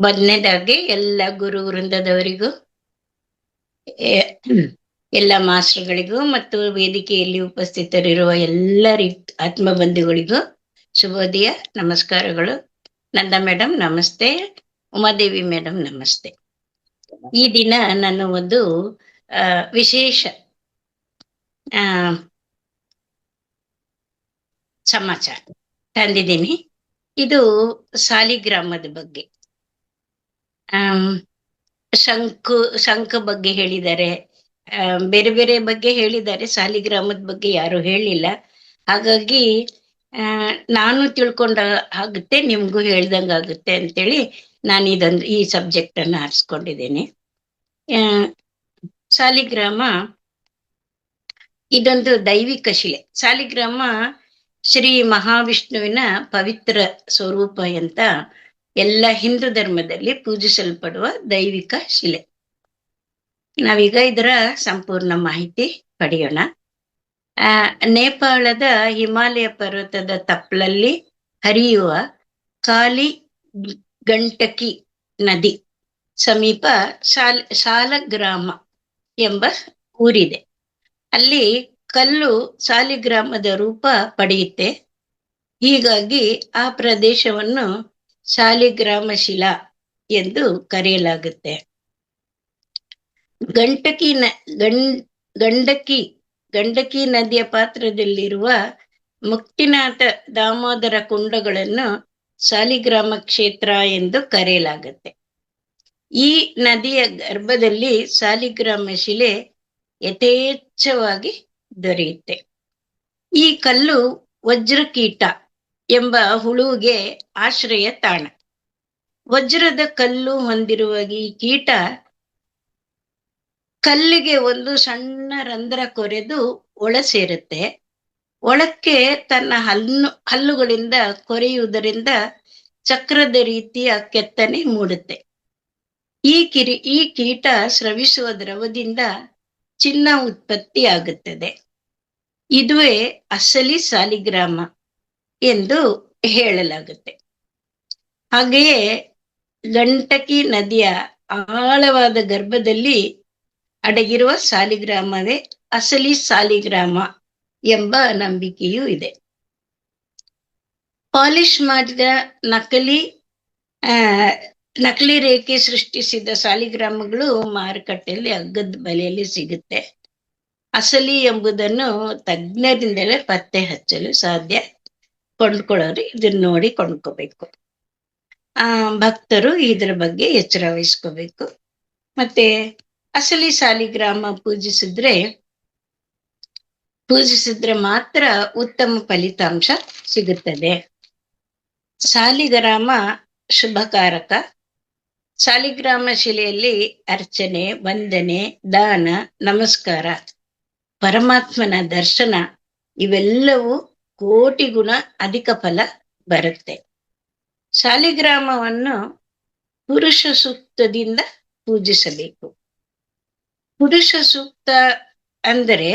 ಮೊದಲನೇದಾಗಿ ಎಲ್ಲ ಗುರು ವೃಂದದವರಿಗೂ, ಎಲ್ಲ ಮಾಸ್ಟರ್ಗಳಿಗೂ ಮತ್ತು ವೇದಿಕೆಯಲ್ಲಿ ಉಪಸ್ಥಿತರಿರುವ ಎಲ್ಲ ಆತ್ಮಬಂಧುಗಳಿಗೂ ಶುಭೋದಯ, ನಮಸ್ಕಾರಗಳು. ನಂದ ಮೇಡಮ್ ನಮಸ್ತೆ, ಉಮಾದೇವಿ ಮೇಡಮ್ ನಮಸ್ತೆ. ಈ ದಿನ ನಾನು ಒಂದು ವಿಶೇಷ ಸಮಾಚಾರ ತಂದಿದ್ದೀನಿ. ಇದು ಸಾಲಿಗ್ರಾಮದ ಬಗ್ಗೆ. ಶಂಖ ಬಗ್ಗೆ ಹೇಳಿದ್ದಾರೆ, ಬೇರೆ ಬೇರೆ ಬಗ್ಗೆ ಹೇಳಿದ್ದಾರೆ, ಸಾಲಿಗ್ರಾಮದ ಬಗ್ಗೆ ಯಾರು ಹೇಳಿಲ್ಲ. ಹಾಗಾಗಿ ನಾನು ತಿಳ್ಕೊಂಡ ಆಗುತ್ತೆ, ನಿಮ್ಗೂ ಹೇಳ್ದಂಗ ಆಗುತ್ತೆ ಅಂತೇಳಿ ನಾನು ಈ ಸಬ್ಜೆಕ್ಟ್ ಅನ್ನು ಆರಿಸ್ಕೊಂಡಿದ್ದೇನೆ. ಸಾಲಿಗ್ರಾಮ ಇದೊಂದು ದೈವಿಕ ಶಿಲೆ. ಸಾಲಿಗ್ರಾಮ ಶ್ರೀ ಮಹಾವಿಷ್ಣುವಿನ ಪವಿತ್ರ ಸ್ವರೂಪ ಅಂತ ಎಲ್ಲ ಹಿಂದೂ ಧರ್ಮದಲ್ಲಿ ಪೂಜಿಸಲ್ಪಡುವ ದೈವಿಕ ಶಿಲೆ. ನಾವೀಗ ಇದರ ಸಂಪೂರ್ಣ ಮಾಹಿತಿ ಪಡೆಯೋಣ. ನೇಪಾಳದ ಹಿಮಾಲಯ ಪರ್ವತದ ತಪ್ಪಲಲ್ಲಿ ಹರಿಯುವ ಕಾಲಿ ಗಂಟಕಿ ನದಿ ಸಮೀಪ ಸಾಲಗ್ರಾಮ ಎಂಬ ಊರಿದೆ. ಅಲ್ಲಿ ಕಲ್ಲು ಸಾಲಿಗ್ರಾಮದ ರೂಪ ಪಡೆಯುತ್ತೆ. ಹೀಗಾಗಿ ಆ ಪ್ರದೇಶವನ್ನು ಸಾಲಿಗ್ರಾಮ ಶಿಲಾ ಎಂದು ಕರೆಯಲಾಗುತ್ತೆ. ಗಂಡಕಿ ನದಿಯ ಪಾತ್ರದಲ್ಲಿರುವ ಮುಕ್ತಿನಾಥ ದಾಮೋದರ ಕುಂಡಗಳನ್ನು ಸಾಲಿಗ್ರಾಮ ಕ್ಷೇತ್ರ ಎಂದು ಕರೆಯಲಾಗುತ್ತೆ. ಈ ನದಿಯ ಗರ್ಭದಲ್ಲಿ ಸಾಲಿಗ್ರಾಮ ಶಿಲೆ ಯಥೇಚ್ಛವಾಗಿ ದೊರೆಯುತ್ತೆ. ಈ ಕಲ್ಲು ವಜ್ರಕೀಟ ಎಂಬ ಹುಳುವಿಗೆ ಆಶ್ರಯ ತಾಣ. ವಜ್ರದ ಕಲ್ಲು ಹೊಂದಿರುವ ಈ ಕೀಟ ಕಲ್ಲಿಗೆ ಒಂದು ಸಣ್ಣ ರಂಧ್ರ ಕೊರೆದು ಒಳ ಸೇರುತ್ತೆ. ಒಳಕ್ಕೆ ತನ್ನ ಹಲ್ಲುಗಳಿಂದ ಕೊರೆಯುವುದರಿಂದ ಚಕ್ರದ ರೀತಿಯ ಕೆತ್ತನೆ ಮೂಡುತ್ತೆ. ಈ ಕೀಟ ಸ್ರವಿಸುವ ದ್ರವದಿಂದ ಚಿನ್ನ ಉತ್ಪತ್ತಿ ಆಗುತ್ತದೆ. ಇದುವೇ ಅಸಲಿ ಸಾಲಿಗ್ರಾಮ ಎಂದು ಹೇಳಲಾಗುತ್ತೆ. ಹಾಗೆಯೇ ಗಂಟಕಿ ನದಿಯ ಆಳವಾದ ಗರ್ಭದಲ್ಲಿ ಅಡಗಿರುವ ಸಾಲಿಗ್ರಾಮವೇ ಅಸಲಿ ಸಾಲಿಗ್ರಾಮ ಎಂಬ ನಂಬಿಕೆಯೂ ಇದೆ. ಪಾಲಿಶ್ ಮಾಡಿದ ನಕಲಿ ರೇಖೆ ಸೃಷ್ಟಿಸಿದ ಸಾಲಿಗ್ರಾಮಗಳು ಮಾರುಕಟ್ಟೆಯಲ್ಲಿ ಅಗ್ಗದ ಬೆಲೆಯಲ್ಲಿ ಸಿಗುತ್ತೆ. ಅಸಲಿ ಎಂಬುದನ್ನು ತಜ್ಞರಿಂದಲೇ ಪತ್ತೆ ಹಚ್ಚಲು ಸಾಧ್ಯ. ಕೊಂಡ್ಕೊಳ್ಳೋರು ಇದನ್ನ ನೋಡಿ ಕೊಂಡ್ಕೋಬೇಕು. ಭಕ್ತರು ಇದರ ಬಗ್ಗೆ ಎಚ್ಚರ ವಹಿಸ್ಕೋಬೇಕು. ಮತ್ತೆ ಅಸಲಿ ಸಾಲಿಗ್ರಾಮ ಪೂಜಿಸಿದ್ರೆ ಮಾತ್ರ ಉತ್ತಮ ಫಲಿತಾಂಶ ಸಿಗುತ್ತದೆ. ಸಾಲಿಗ್ರಾಮ ಶುಭಕಾರಕ. ಸಾಲಿಗ್ರಾಮ ಶಿಲೆಯಲ್ಲಿ ಅರ್ಚನೆ, ವಂದನೆ, ದಾನ, ನಮಸ್ಕಾರ, ಪರಮಾತ್ಮನ ದರ್ಶನ ಇವೆಲ್ಲವೂ ಕೋಟಿ ಗುಣ ಅಧಿಕ ಫಲ ಬರುತ್ತೆ. ಸಾಲಿಗ್ರಾಮವನ್ನು ಪುರುಷ ಸೂಕ್ತದಿಂದ ಪೂಜಿಸಬೇಕು. ಪುರುಷ ಸೂಕ್ತ ಅಂದರೆ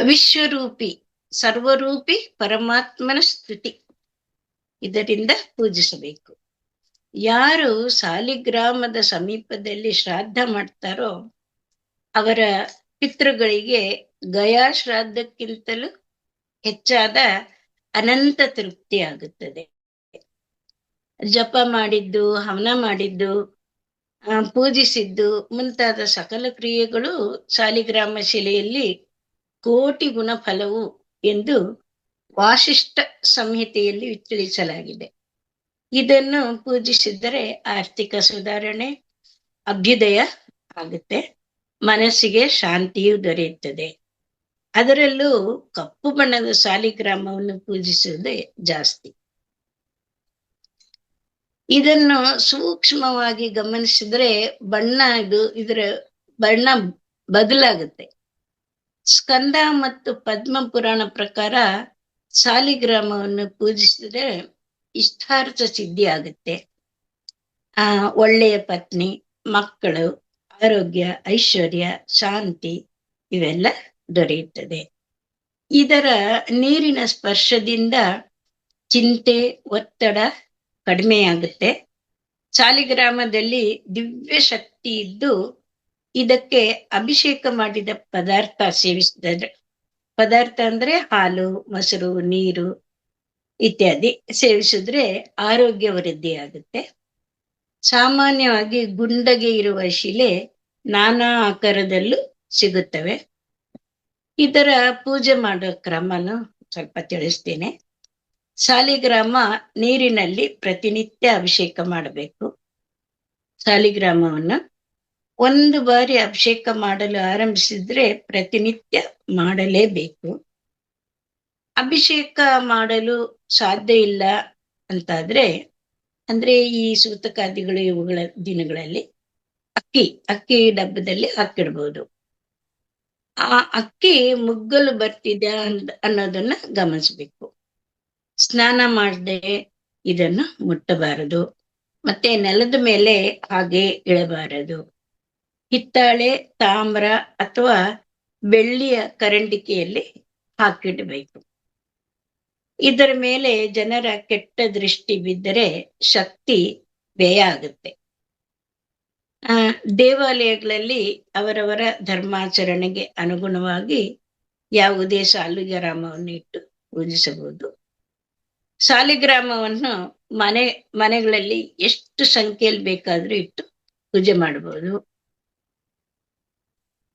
ವಿಶ್ವರೂಪಿ ಸರ್ವರೂಪಿ ಪರಮಾತ್ಮನ ಸ್ತುತಿ, ಇದರಿಂದ ಪೂಜಿಸಬೇಕು. ಯಾರು ಸಾಲಿಗ್ರಾಮದ ಸಮೀಪದಲ್ಲಿ ಶ್ರಾದ್ದ ಮಾಡ್ತಾರೋ ಅವರ ಪಿತೃಗಳಿಗೆ ಗಯಾ ಶ್ರಾದ್ದಕ್ಕಿಂತಲೂ ಹೆಚ್ಚಾದ ಅನಂತ ತೃಪ್ತಿ ಆಗುತ್ತದೆ. ಜಪ ಮಾಡಿದ್ದು, ಹವನ ಮಾಡಿದ್ದು, ಪೂಜಿಸಿದ್ದು ಮುಂತಾದ ಸಕಲ ಕ್ರಿಯೆಗಳು ಸಾಲಿಗ್ರಾಮ ಶಿಲೆಯಲ್ಲಿ ಕೋಟಿ ಗುಣ ಫಲವು ಎಂದು ವಾಸಿಷ್ಠ ಸಂಹಿತೆಯಲ್ಲಿ ತಿಳಿಸಲಾಗಿದೆ. ಇದನ್ನು ಪೂಜಿಸಿದರೆ ಆರ್ಥಿಕ ಸುಧಾರಣೆ, ಅಭ್ಯುದಯ ಆಗುತ್ತೆ, ಮನಸ್ಸಿಗೆ ಶಾಂತಿಯು ದೊರೆಯುತ್ತದೆ. ಅದರಲ್ಲೂ ಕಪ್ಪು ಬಣ್ಣದ ಸಾಲಿಗ್ರಾಮವನ್ನು ಪೂಜಿಸುವುದೇ ಜಾಸ್ತಿ. ಇದನ್ನು ಸೂಕ್ಷ್ಮವಾಗಿ ಗಮನಿಸಿದ್ರೆ ಇದರ ಬಣ್ಣ ಬದಲಾಗುತ್ತೆ. ಸ್ಕಂದ ಮತ್ತು ಪದ್ಮ ಪುರಾಣ ಪ್ರಕಾರ ಸಾಲಿಗ್ರಾಮವನ್ನು ಪೂಜಿಸಿದ್ರೆ ಇಷ್ಟಾರ್ಥ ಸಿದ್ಧಿ ಆಗುತ್ತೆ. ಒಳ್ಳೆಯ ಪತ್ನಿ, ಮಕ್ಕಳು, ಆರೋಗ್ಯ, ಐಶ್ವರ್ಯ, ಶಾಂತಿ ಇವೆಲ್ಲ ದೊರೆಯುತ್ತದೆ. ಇದರ ನೀರಿನ ಸ್ಪರ್ಶದಿಂದ ಚಿಂತೆ, ಒತ್ತಡ ಕಡಿಮೆಯಾಗುತ್ತೆ. ಸಾಲಿಗ್ರಾಮದಲ್ಲಿ ದಿವ್ಯ ಶಕ್ತಿ ಇದ್ದು ಇದಕ್ಕೆ ಅಭಿಷೇಕ ಮಾಡಿದ ಪದಾರ್ಥ ಸೇವಿಸಿದರೆ, ಪದಾರ್ಥ ಅಂದ್ರೆ ಹಾಲು, ಮೊಸರು, ನೀರು ಇತ್ಯಾದಿ ಸೇವಿಸಿದ್ರೆ ಆರೋಗ್ಯ ವೃದ್ಧಿಯಾಗುತ್ತೆ. ಸಾಮಾನ್ಯವಾಗಿ ಗುಂಡಗೆ ಇರುವ ಶಿಲೆ ನಾನಾ ಆಕಾರದಲ್ಲೂ ಸಿಗುತ್ತವೆ. ಇದರ ಪೂಜೆ ಮಾಡೋ ಕ್ರಮನು ಸ್ವಲ್ಪ ತಿಳಿಸ್ತೇನೆ. ಸಾಲಿಗ್ರಾಮ ನೀರಿನಲ್ಲಿ ಪ್ರತಿನಿತ್ಯ ಅಭಿಷೇಕ ಮಾಡಬೇಕು. ಸಾಲಿಗ್ರಾಮವನ್ನು ಒಂದು ಬಾರಿ ಅಭಿಷೇಕ ಮಾಡಲು ಆರಂಭಿಸಿದ್ರೆ ಪ್ರತಿನಿತ್ಯ ಮಾಡಲೇಬೇಕು. ಅಭಿಷೇಕ ಮಾಡಲು ಸಾಧ್ಯ ಇಲ್ಲ ಅಂತಾದ್ರೆ, ಅಂದ್ರೆ ಈ ಸೂತಕಾದಿಗಳು ಇವುಗಳ ದಿನಗಳಲ್ಲಿ ಅಕ್ಕಿ ಡಬ್ಬದಲ್ಲಿ ಹಾಕಿಡ್ಬೋದು. ಆ ಅಕ್ಕಿ ಮುಗ್ಗಲು ಬರ್ತಿದೆ ಅನ್ನೋದನ್ನ ಗಮನಿಸ್ಬೇಕು. ಸ್ನಾನ ಮಾಡದೆ ಇದನ್ನು ಮುಟ್ಟಬಾರದು. ಮತ್ತೆ ನೆಲದ ಮೇಲೆ ಹಾಗೆ ಇಳಬಾರದು. ಹಿತ್ತಾಳೆ, ತಾಮ್ರ ಅಥವಾ ಬೆಳ್ಳಿಯ ಕರಂಡಿಕೆಯಲ್ಲಿ ಹಾಕಿಡಬೇಕು. ಇದರ ಮೇಲೆ ಜನರ ಕೆಟ್ಟ ದೃಷ್ಟಿ ಬಿದ್ದರೆ ಶಕ್ತಿ ವ್ಯಯ ಆಗುತ್ತೆ. ದೇವಾಲಯಗಳಲ್ಲಿ ಅವರವರ ಧರ್ಮಾಚರಣೆಗೆ ಅನುಗುಣವಾಗಿ ಯಾವುದೇ ಸಾಲಿಗ್ರಾಮವನ್ನು ಇಟ್ಟು ಪೂಜಿಸಬಹುದು. ಸಾಲಿಗ್ರಾಮವನ್ನು ಮನೆಗಳಲ್ಲಿ ಎಷ್ಟು ಸಂಖ್ಯೆಯಲ್ಲಿ ಬೇಕಾದ್ರೂ ಇಟ್ಟು ಪೂಜೆ ಮಾಡಬಹುದು.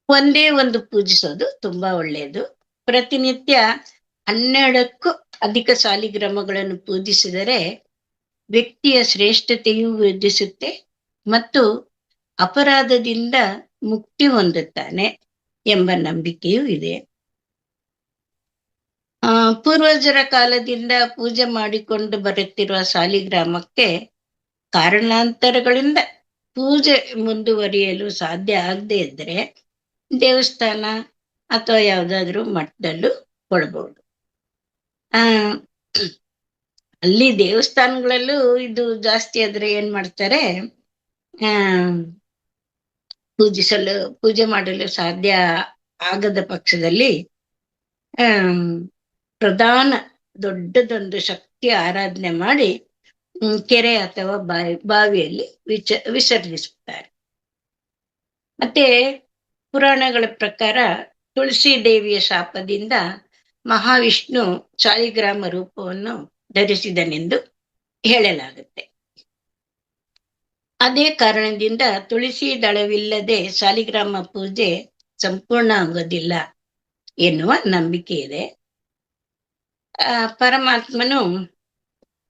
ಒಂದೇ ಒಂದು ಪೂಜಿಸೋದು ತುಂಬಾ ಒಳ್ಳೆಯದು. ಪ್ರತಿನಿತ್ಯ 12ಕ್ಕೂ ಅಧಿಕ ಸಾಲಿಗ್ರಾಮಗಳನ್ನು ಪೂಜಿಸಿದರೆ ವ್ಯಕ್ತಿಯ ಶ್ರೇಷ್ಠತೆಯೂ ವೃದ್ಧಿಸುತ್ತೆ ಮತ್ತು ಅಪರಾಧದಿಂದ ಮುಕ್ತಿ ಹೊಂದುತ್ತಾನೆ ಎಂಬ ನಂಬಿಕೆಯೂ ಇದೆ. ಪೂರ್ವಜರ ಕಾಲದಿಂದ ಪೂಜೆ ಮಾಡಿಕೊಂಡು ಬರುತ್ತಿರುವ ಸಾಲಿಗ್ರಾಮಕ್ಕೆ ಕಾರಣಾಂತರಗಳಿಂದ ಪೂಜೆ ಮುಂದುವರಿಯಲು ಸಾಧ್ಯ ಆಗದೆ ಇದ್ರೆ ದೇವಸ್ಥಾನ ಅಥವಾ ಯಾವುದಾದ್ರೂ ಮಠದಲ್ಲೂ ಕೊಡ್ಬೋದು. ಅಲ್ಲಿ ದೇವಸ್ಥಾನಗಳಲ್ಲೂ ಇದು ಜಾಸ್ತಿ ಆದ್ರೆ ಏನ್ ಮಾಡ್ತಾರೆ, ಪೂಜೆ ಮಾಡಲು ಸಾಧ್ಯ ಆಗದ ಪಕ್ಷದಲ್ಲಿ ಪ್ರಧಾನ ದೊಡ್ಡದೊಂದು ಶಕ್ತಿ ಆರಾಧನೆ ಮಾಡಿ ಕೆರೆ ಅಥವಾ ಬಾವಿಯಲ್ಲಿ ವಿಸರ್ಜಿಸುತ್ತಾರೆ. ಮತ್ತೆ ಪುರಾಣಗಳ ಪ್ರಕಾರ ತುಳಸಿ ದೇವಿಯ ಶಾಪದಿಂದ ಮಹಾವಿಷ್ಣು ಸಾಲಿಗ್ರಾಮ ರೂಪವನ್ನು ಧರಿಸಿದನೆಂದು ಹೇಳಲಾಗುತ್ತೆ. ಅದೇ ಕಾರಣದಿಂದ ತುಳಸಿ ದಳವಿಲ್ಲದೆ ಸಾಲಿಗ್ರಾಮ ಪೂಜೆ ಸಂಪೂರ್ಣ ಆಗೋದಿಲ್ಲ ಎನ್ನುವ ನಂಬಿಕೆ ಇದೆ. ಪರಮಾತ್ಮನು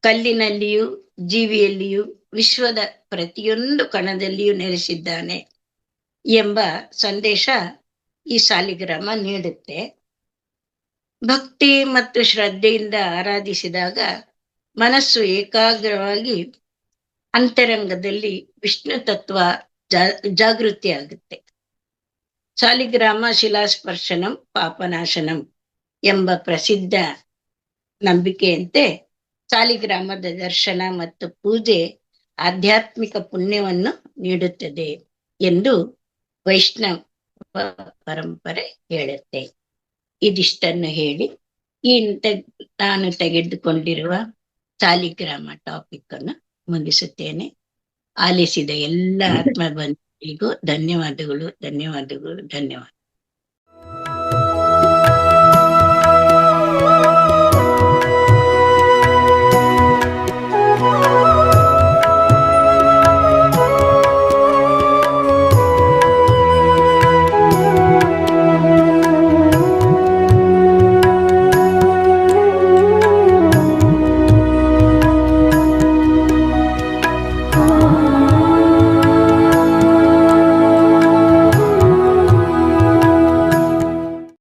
ಕಲ್ಲಿನಲ್ಲಿಯೂ ಜೀವಿಯಲ್ಲಿಯೂ ವಿಶ್ವದ ಪ್ರತಿಯೊಂದು ಕಣದಲ್ಲಿಯೂ ನೆಲೆಸಿದ್ದಾನೆ ಎಂಬ ಸಂದೇಶ ಈ ಸಾಲಿಗ್ರಾಮ ನೀಡುತ್ತೆ. ಭಕ್ತಿ ಮತ್ತು ಶ್ರದ್ಧೆಯಿಂದ ಆರಾಧಿಸಿದಾಗ ಮನಸ್ಸು ಏಕಾಗ್ರವಾಗಿ ಅಂತರಂಗದಲ್ಲಿ ವಿಷ್ಣು ತತ್ವ ಜಾಗೃತಿ ಆಗುತ್ತೆ. ಸಾಲಿಗ್ರಾಮ ಶಿಲಾಸ್ಪರ್ಶನಂ ಪಾಪನಾಶನಂ ಎಂಬ ಪ್ರಸಿದ್ಧ ನಂಬಿಕೆಯಂತೆ ಸಾಲಿಗ್ರಾಮದ ದರ್ಶನ ಮತ್ತು ಪೂಜೆ ಆಧ್ಯಾತ್ಮಿಕ ಪುಣ್ಯವನ್ನು ನೀಡುತ್ತದೆ ಎಂದು ವೈಷ್ಣವ ಪರಂಪರೆ ಹೇಳುತ್ತೆ. ಇದಿಷ್ಟನ್ನು ಹೇಳಿ ನಾನು ತೆಗೆದುಕೊಂಡಿರುವ ಸಾಲಿಗ್ರಾಮ ಟಾಪಿಕ್ ಅನ್ನು ಮುಗಿಸುತ್ತೇನೆ. ಆಲಿಸಿದ ಎಲ್ಲ ಆತ್ಮ ಬಂಧುಗಳಿಗೂ ಧನ್ಯವಾದಗಳು.